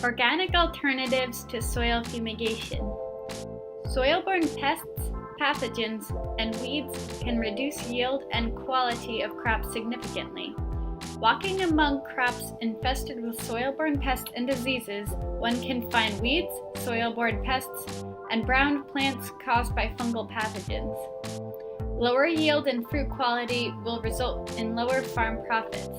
Organic alternatives to soil fumigation. Soil-borne pests, pathogens, and weeds can reduce yield and quality of crops significantly. Walking among crops infested with soil-borne pests and diseases, one can find weeds, soil-borne pests, and brown plants caused by fungal pathogens. Lower yield and fruit quality will result in lower farm profits.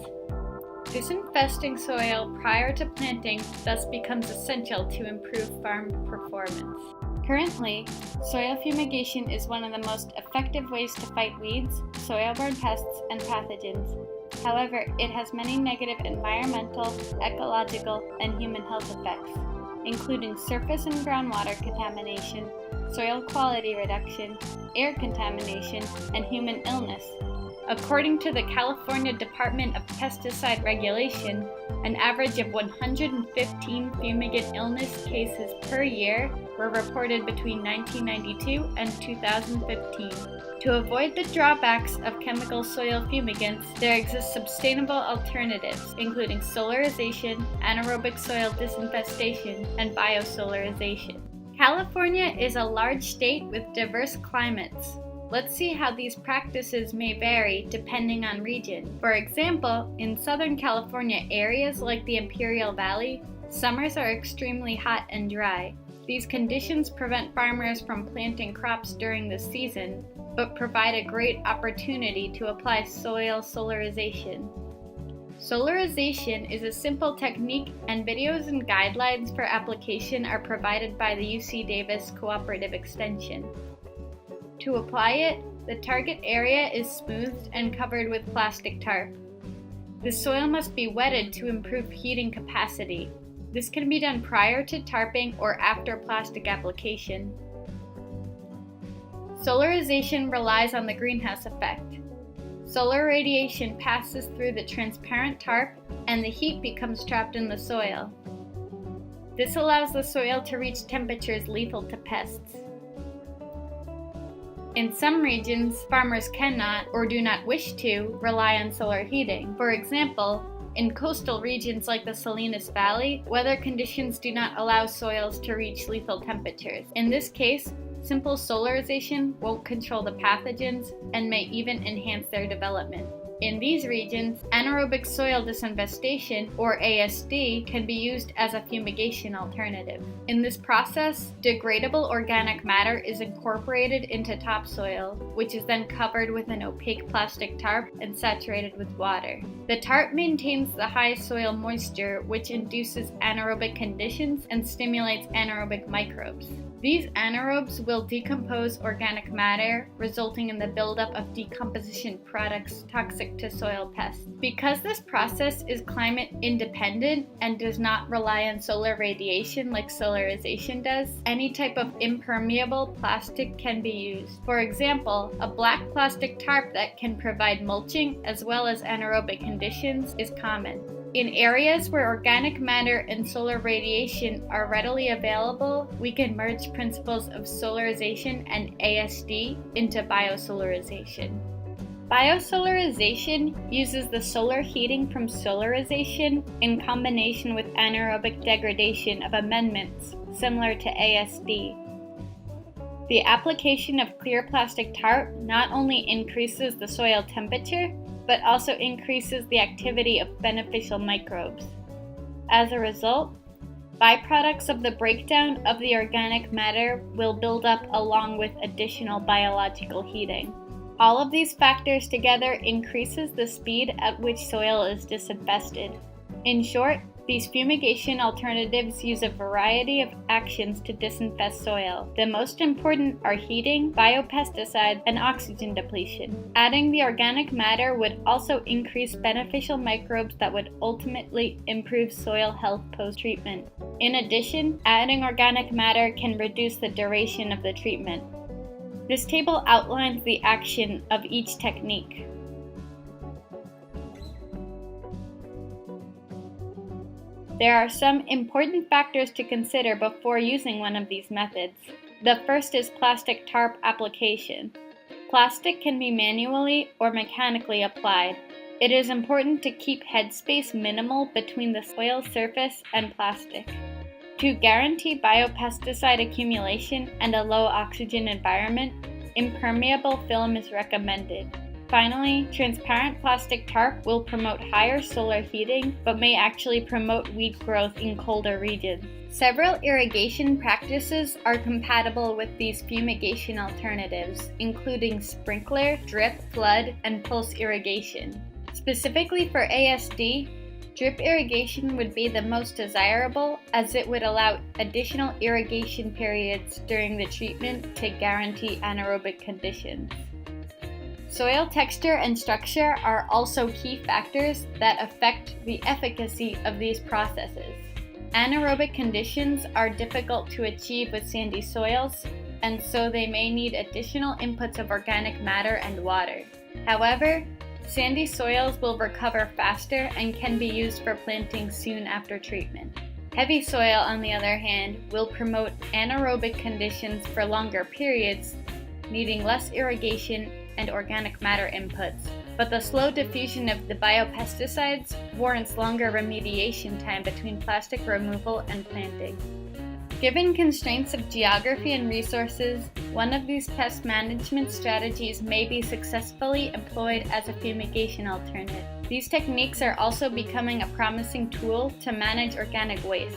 Disinfesting soil prior to planting thus becomes essential to improve farm performance. Currently, soil fumigation is one of the most effective ways to fight weeds, soil-borne pests, and pathogens. However, it has many negative environmental, ecological, and human health effects, including surface and groundwater contamination, soil quality reduction, air contamination, and human illness. According to the California Department of Pesticide Regulation, an average of 115 fumigant illness cases per year were reported between 1992 and 2015. To avoid the drawbacks of chemical soil fumigants, there exist sustainable alternatives, including solarization, anaerobic soil disinfestation, and biosolarization. California is a large state with diverse climates. Let's see how these practices may vary depending on region. For example, in Southern California areas like the Imperial Valley, summers are extremely hot and dry. These conditions prevent farmers from planting crops during the season, but provide a great opportunity to apply soil solarization. Solarization is a simple technique, and videos and guidelines for application are provided by the UC Davis Cooperative Extension. To apply it, the target area is smoothed and covered with plastic tarp. The soil must be wetted to improve heating capacity. This can be done prior to tarping or after plastic application. Solarization relies on the greenhouse effect. Solar radiation passes through the transparent tarp and the heat becomes trapped in the soil. This allows the soil to reach temperatures lethal to pests. In some regions, farmers cannot or do not wish to rely on solar heating. For example, in coastal regions like the Salinas Valley, weather conditions do not allow soils to reach lethal temperatures. In this case, simple solarization won't control the pathogens and may even enhance their development. In these regions, anaerobic soil disinfestation, or ASD, can be used as a fumigation alternative. In this process, degradable organic matter is incorporated into topsoil, which is then covered with an opaque plastic tarp and saturated with water. The tarp maintains the high soil moisture, which induces anaerobic conditions and stimulates anaerobic microbes. These anaerobes will decompose organic matter, resulting in the buildup of decomposition products toxic to soil pests. Because this process is climate independent and does not rely on solar radiation like solarization does, any type of impermeable plastic can be used. For example, a black plastic tarp that can provide mulching as well as anaerobic conditions is common. In areas where organic matter and solar radiation are readily available, we can merge principles of solarization and ASD into biosolarization. Biosolarization uses the solar heating from solarization in combination with anaerobic degradation of amendments similar to ASD. The application of clear plastic tarp not only increases the soil temperature, but also increases the activity of beneficial microbes. As a result, byproducts of the breakdown of the organic matter will build up along with additional biological heating. All of these factors together increases the speed at which soil is disinfested. In short, these fumigation alternatives use a variety of actions to disinfest soil. The most important are heating, biopesticides, and oxygen depletion. Adding the organic matter would also increase beneficial microbes that would ultimately improve soil health post-treatment. In addition, adding organic matter can reduce the duration of the treatment. This table outlines the action of each technique. There are some important factors to consider before using one of these methods. The first is plastic tarp application. Plastic can be manually or mechanically applied. It is important to keep headspace minimal between the soil surface and plastic. To guarantee biopesticide accumulation and a low oxygen environment, impermeable film is recommended. Finally, transparent plastic tarp will promote higher solar heating, but may actually promote weed growth in colder regions. Several irrigation practices are compatible with these fumigation alternatives, including sprinkler, drip, flood, and pulse irrigation. Specifically for ASD, drip irrigation would be the most desirable, as it would allow additional irrigation periods during the treatment to guarantee anaerobic conditions. Soil texture and structure are also key factors that affect the efficacy of these processes. Anaerobic conditions are difficult to achieve with sandy soils, and so they may need additional inputs of organic matter and water. However, sandy soils will recover faster and can be used for planting soon after treatment. Heavy soil, on the other hand, will promote anaerobic conditions for longer periods, needing less irrigation and organic matter inputs, but the slow diffusion of the biopesticides warrants longer remediation time between plastic removal and planting. Given constraints of geography and resources, one of these pest management strategies may be successfully employed as a fumigation alternative. These techniques are also becoming a promising tool to manage organic waste.